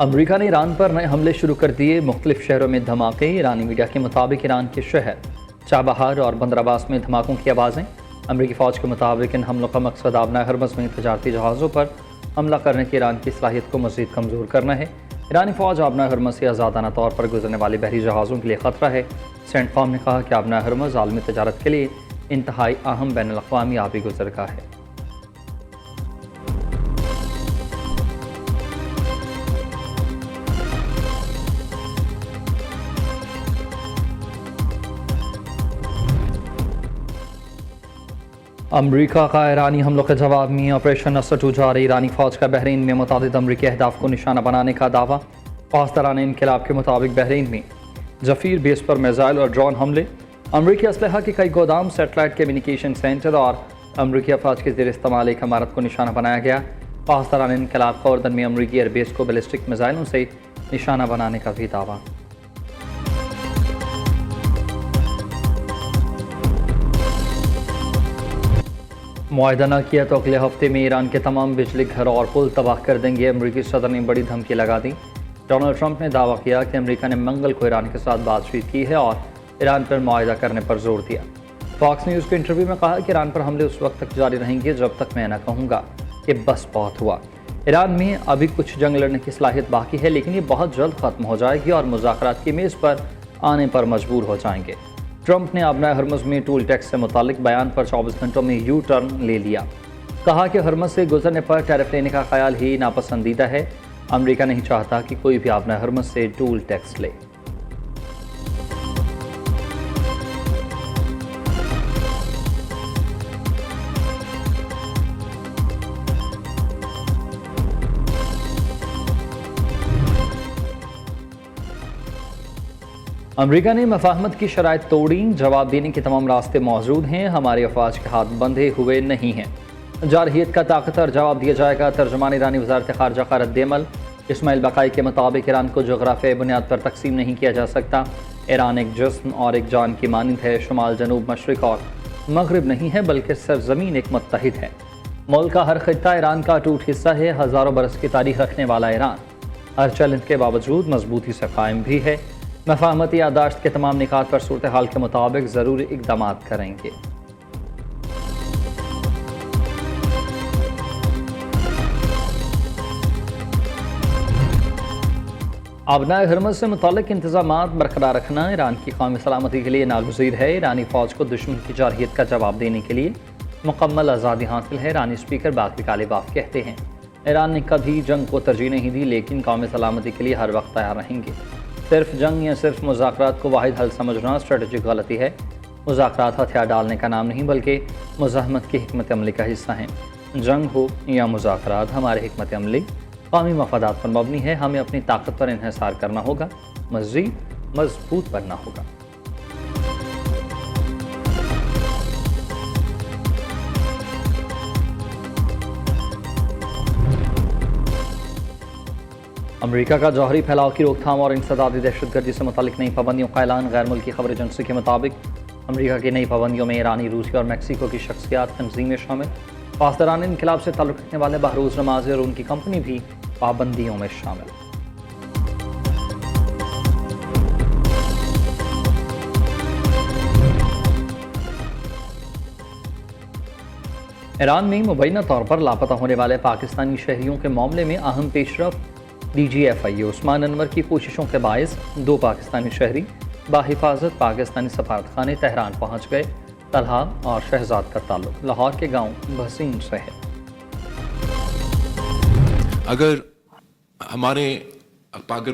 امریکہ نے ایران پر نئے حملے شروع کر دیے، مختلف شہروں میں دھماکے۔ ایرانی میڈیا کے مطابق ایران کے شہر چابہار اور بندر عباس میں دھماکوں کی آوازیں۔ امریکی فوج کے مطابق ان حملوں کا مقصد آبنائے ہرمز میں تجارتی جہازوں پر حملہ کرنے کی ایران کی صلاحیت کو مزید کمزور کرنا ہے۔ ایرانی فوج آبنائے ہرمز سے آزادانہ طور پر گزرنے والے بحری جہازوں کے لیے خطرہ ہے۔ سینٹ کام نے کہا کہ آبنائے ہرمز عالمی تجارت کے لیے انتہائی اہم بین الاقوامی آبی گزرگاہ ہے۔ امریکہ کا ایرانی حملوں کے جواب میں آپریشن اسد 2 جاری۔ ایرانی فوج کا بحرین میں متعدد امریکی اہداف کو نشانہ بنانے کا دعویٰ۔ پاسداران انقلاب کے مطابق بحرین میں جفیر بیس پر میزائل اور ڈرون حملے، امریکی اسلحہ کے کئی گودام، سیٹلائٹ کمیونیکیشن سینٹر اور امریکی افواج کے زیر استعمال ایک عمارت کو نشانہ بنایا گیا۔ پاسداران انقلاب کا اردن میں امریکی ایئر بیس کو بیلسٹک میزائلوں سے نشانہ بنانے کا بھی دعویٰ۔ معاہدہ نہ کیا تو اگلے ہفتے میں ایران کے تمام بجلی گھر اور پل تباہ کر دیں گے، امریکی صدر نے بڑی دھمکی لگا دی۔ ڈونلڈ ٹرمپ نے دعویٰ کیا کہ امریکہ نے منگل کو ایران کے ساتھ بات چیت کی ہے اور ایران پر معاہدہ کرنے پر زور دیا۔ فاکس نیوز کے انٹرویو میں کہا کہ ایران پر حملے اس وقت تک جاری رہیں گے جب تک میں نہ کہوں گا کہ بس بہت ہوا۔ ایران میں ابھی کچھ جنگ لڑنے کی صلاحیت باقی ہے، لیکن یہ بہت جلد ختم ہو جائے گی اور مذاکرات کی میز پر آنے پر مجبور ہو جائیں گے۔ ٹرمپ نے آبنائے ہرمز میں ٹول ٹیکس سے متعلق بیان پر 24 گھنٹوں میں یو ٹرن لے لیا۔ کہا کہ ہرمز سے گزرنے پر ٹیرف لینے کا خیال ہی ناپسندیدہ ہے۔ امریکہ نہیں چاہتا کہ کوئی بھی آبنائے ہرمز سے ٹول ٹیکس لے۔ امریکہ نے مفاہمت کی شرائط توڑی، جواب دینے کے تمام راستے موجود ہیں، ہمارے افواج کے ہاتھ بندھے ہوئے نہیں ہیں، جارحیت کا طاقتور جواب دیا جائے گا۔ ترجمان ایرانی وزارت خارجہ کا رد عمل۔ اسماعیل بقائی کے مطابق ایران کو جغرافیائی بنیاد پر تقسیم نہیں کیا جا سکتا۔ ایران ایک جسم اور ایک جان کی مانند ہے، شمال، جنوب، مشرق اور مغرب نہیں ہے بلکہ سرزمین ایک متحد ہے۔ ملک کا ہر خطہ ایران کا اٹوٹ حصہ ہے، ہزاروں برس کی تاریخ رکھنے والا ایران ہر چیلنج کے باوجود مضبوطی سے قائم بھی ہے۔ مفاہمتی یادداشت کے تمام نکات پر صورتحال کے مطابق ضروری اقدامات کریں گے۔ آبنائے ہرمز سے متعلق انتظامات برقرار رکھنا ایران کی قومی سلامتی کے لیے ناگزیر ہے۔ ایرانی فوج کو دشمن کی جارحیت کا جواب دینے کے لیے مکمل آزادی حاصل ہے، ایرانی اسپیکر باقر کالباف کہتے ہیں۔ ایران نے کبھی جنگ کو ترجیح نہیں دی، لیکن قومی سلامتی کے لیے ہر وقت تیار رہیں گے۔ صرف جنگ یا صرف مذاکرات کو واحد حل سمجھنا اسٹریٹجک غلطی ہے۔ مذاکرات ہتھیار ڈالنے کا نام نہیں بلکہ مزاحمت کی حکمت عملی کا حصہ ہیں۔ جنگ ہو یا مذاکرات، ہماری حکمت عملی قومی مفادات پر مبنی ہے۔ ہمیں اپنی طاقت پر انحصار کرنا ہوگا، مزید مضبوط بننا ہوگا۔ امریکہ کا جوہری پھیلاؤ کی روک تھام اور انسدادی دہشت گردی سے متعلق نئی پابندیوں کا اعلان۔ غیر ملکی خبر ایجنسی کے مطابق امریکہ کی نئی پابندیوں میں ایرانی، روسی اور میکسیکو کی شخصیات، تنظیمیں شامل۔ پاسداران انقلاب سے تعلق رکھنے والے بہروز نمازی اور ان کی کمپنی بھی پابندیوں میں شامل۔ ایران میں مبینہ طور پر لاپتہ ہونے والے پاکستانی شہریوں کے معاملے میں اہم پیش رفت۔ ڈی جی ایف آئی عثمان انور کی کوششوں کے باعث 2 پاکستانی شہری بحفاظت پاکستانی سفارت خانے تہران پہنچ گئے۔ طلحہ اور شہزاد کا تعلق لاہور کے گاؤں بحسین سے ہے۔ اگر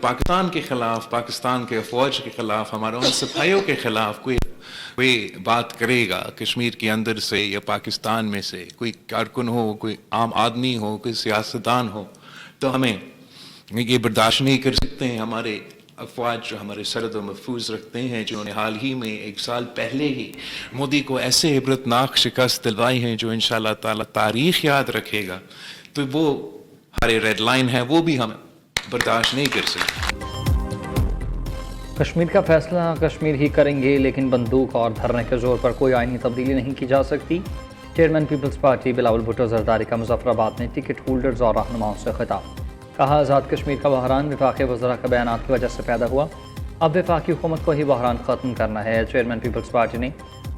پاکستان کے خلاف، پاکستان کے فوج کے خلاف، ہمارے ان سپاہیوں کے خلاف کوئی بات کرے گا کشمیر کے اندر سے یا پاکستان میں سے، کوئی کارکن ہو، کوئی عام آدمی ہو، کوئی سیاستدان ہو، تو ہمیں یہ برداشت نہیں کر سکتے ہیں۔ ہمارے افواج جو ہمارے سرحد و محفوظ رکھتے ہیں، جنہوں نے حال ہی میں 1 سال پہلے ہی مودی کو ایسے عبرتناک شکست دلوائی ہیں جو انشاءاللہ تعالی تاریخ یاد رکھے گا، تو وہ ہمارے ریڈ لائن ہے، وہ بھی ہم برداشت نہیں کر سکتے۔ کشمیر کا فیصلہ کشمیر ہی کریں گے، لیکن بندوق اور دھرنے کے زور پر کوئی آئینی تبدیلی نہیں کی جا سکتی۔ چیئرمین پیپلز پارٹی بلاول بھٹو زرداری کا مظفر آباد میں ٹکٹ ہولڈرز اور رہنماؤں سے خطاب۔ کہا آزاد کشمیر کا بحران وفاقی وزراء کے بیانات کی وجہ سے پیدا ہوا، اب وفاقی حکومت کو ہی بحران ختم کرنا ہے۔ چیئرمین پیپلز پارٹی نے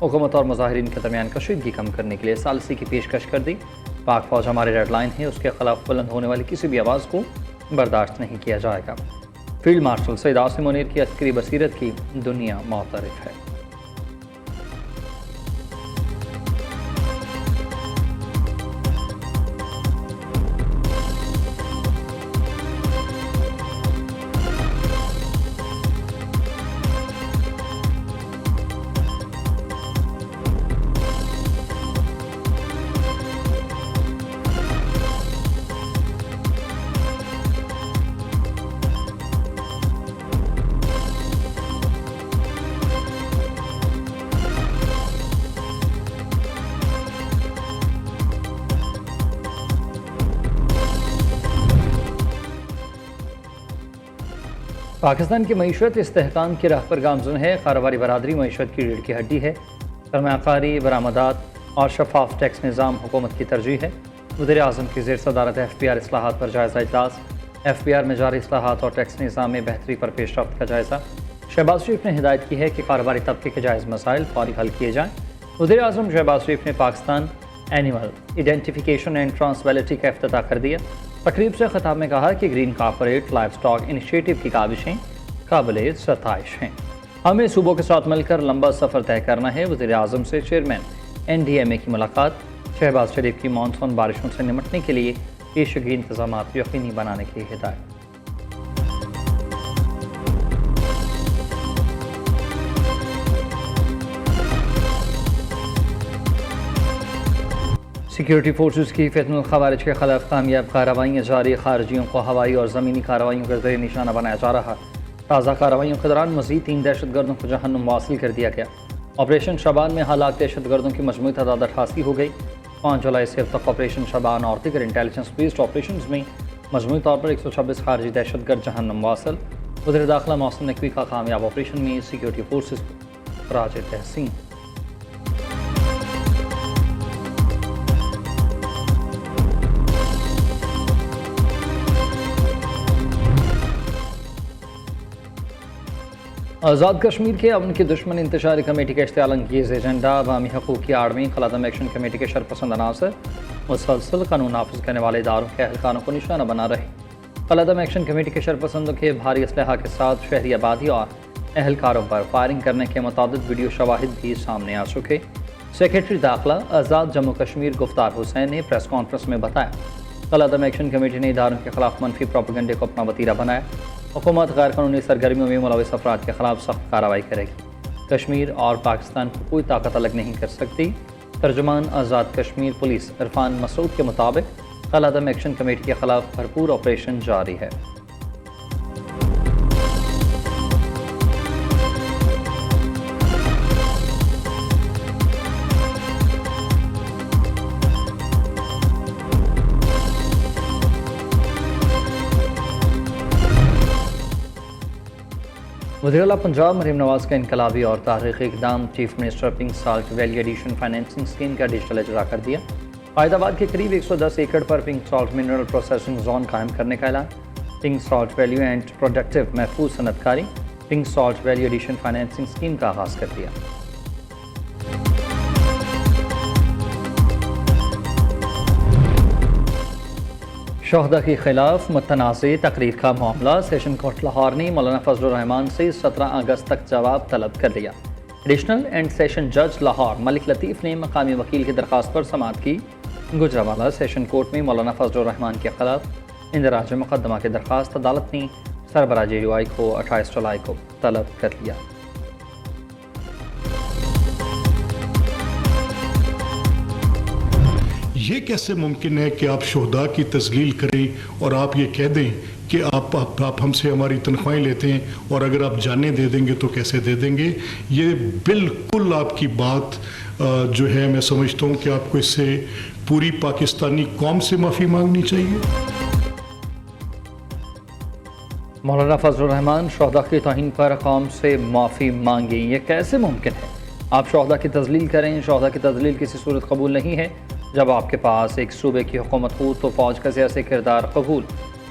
حکومت اور مظاہرین کے درمیان کشیدگی کم کرنے کے لیے ثالثی کی پیشکش کر دی۔ پاک فوج ہماری ریڈ لائن ہے، اس کے خلاف بلند ہونے والی کسی بھی آواز کو برداشت نہیں کیا جائے گا۔ فیلڈ مارشل سید عاصم منیر کی عسکری بصیرت کی دنیا معترف ہے۔ پاکستان کی معیشت استحکام کی راہ پر گامزن ہے۔ کاروباری برادری معیشت کی ریڑھ کی ہڈی ہے۔ سرمایہ کاری، برآمدات اور شفاف ٹیکس نظام حکومت کی ترجیح ہے۔ وزیر اعظم کی زیر صدارت FPR اصلاحات پر جائزہ اجلاس۔ FPR میں جاری اصلاحات اور ٹیکس نظام میں بہتری پر پیش رفت کا جائزہ۔ شہباز شریف نے ہدایت کی ہے کہ کاروباری طبقے کے جائز مسائل فوری حل کیے جائیں۔ وزیر اعظم شہباز شریف نے پاکستان اینیمل آئیڈینٹیفیکیشن اینڈ ٹرانسویلٹی کا افتتاح کر دیا۔ تقریب سے خطاب میں کہا کہ green corporate life stock initiative کی کاوشیں قابل ستائش ہیں۔ ہمیں صوبوں کے ساتھ مل کر لمبا سفر طے کرنا ہے۔ وزیر اعظم سے چیئرمین NDMA کی ملاقات۔ شہباز شریف کی مانسون بارشوں سے نمٹنے کے لیے پیشگی انتظامات یقینی بنانے کی ہدایت۔ سیکیورٹی فورسز کی فتن الخوارج کے خلاف کامیاب کارروائیاں جاری۔ خارجیوں کو ہوائی اور زمینی کارروائیوں کا زیر نشانہ بنایا جا رہا۔ تازہ کارروائیوں کے دوران مزید 3 دہشت گردوں کو جہنم واصل کر دیا گیا۔ آپریشن شبان میں ہلاک دہشت گردوں کی مجموعی تعداد 88 ہو گئی۔ 5 جولائی سے اب تک آپریشن شبان اور دیگر انٹیلیجنس بیسڈ آپریشنز میں مجموعی طور پر 126 خارجی دہشت گرد جہنم واصل۔ وزیر داخلہ محسن نقوی کا کامیاب آپریشن میں سیکیورٹی فورسز کو خراج تحسین۔ آزاد کشمیر کے امن کی دشمن انتشاری کمیٹی کا اشتعال انگیز ایجنڈا۔ عوامی حقوق کی آڑ میں خلادم ایکشن کمیٹی کے شرپسند عناصر مسلسل قانون نافذ کرنے والے اداروں کے اہلکاروں کو نشانہ بنا رہے۔ خلادم ایکشن کمیٹی کے شرپسندوں کے بھاری اسلحہ کے ساتھ شہری آبادی اور اہلکاروں پر فائرنگ کرنے کے متعدد ویڈیو شواہد بھی سامنے آ چکے۔ سیکریٹری داخلہ آزاد جموں کشمیر گفتار حسین نے پریس کانفرنس میں بتایا، خلادم ایکشن کمیٹی نے اداروں کے خلاف منفی پروپیگنڈے کو اپنا وتیرہ بنایا۔ حکومت غیر قانونی سرگرمیوں میں ملوث افراد کے خلاف سخت کارروائی کرے گی۔ کشمیر اور پاکستان کو کوئی طاقت الگ نہیں کر سکتی۔ ترجمان آزاد کشمیر پولیس عرفان مسعود کے مطابق خلادم ایکشن کمیٹی کے خلاف بھرپور آپریشن جاری ہے۔ وزیر اعلیٰ پنجاب مریم نواز کا انقلابی اور تاریخی اقدام، chief minister pink salt valley edition financing scheme کا ڈیجیٹل اجرا کر دیا۔ فائد آباد کے قریب 110 ایکڑ پر pink salt mineral processing zone قائم کرنے کا اعلان۔ Pink salt value and productive محفوظ صنعت کاری pink salt valley edition financing scheme کا آغاز کر دیا۔ شہداء کے خلاف متنازع تقریر کا معاملہ، سیشن کورٹ لاہور نے مولانا فضل الرحمان سے 17 اگست تک جواب طلب کر لیا۔ ایڈیشنل اینڈ سیشن جج لاہور ملک لطیف نے مقامی وکیل کی درخواست پر سماعت کی۔ گجرانوالہ سیشن کورٹ میں مولانا فضل الرحمان کے خلاف اندراج مقدمہ کی درخواست عدالت نے سربراہ JUI کو 28 جولائی کو طلب کر لیا۔ یہ کیسے ممکن ہے کہ آپ شہداء کی تذلیل کریں اور آپ یہ کہہ دیں کہ آپ ہم سے ہماری تنخواہیں لیتے ہیں اور اگر آپ جانیں دے دیں گے تو کیسے دے دیں گے؟ یہ بالکل آپ کی بات جو ہے میں سمجھتا ہوں کہ آپ کو اس سے پوری پاکستانی قوم سے معافی مانگنی چاہیے۔ مولانا فضل الرحمان شہداء کی توہین پر قوم سے معافی مانگیں، یہ کیسے ممکن ہے؟ آپ شہداء کی تذلیل کریں، شہداء کی تذلیل کسی صورت قبول نہیں ہے۔ جب آپ کے پاس ایک صوبے کی حکومت ہو تو فوج کا سیاسی کردار قبول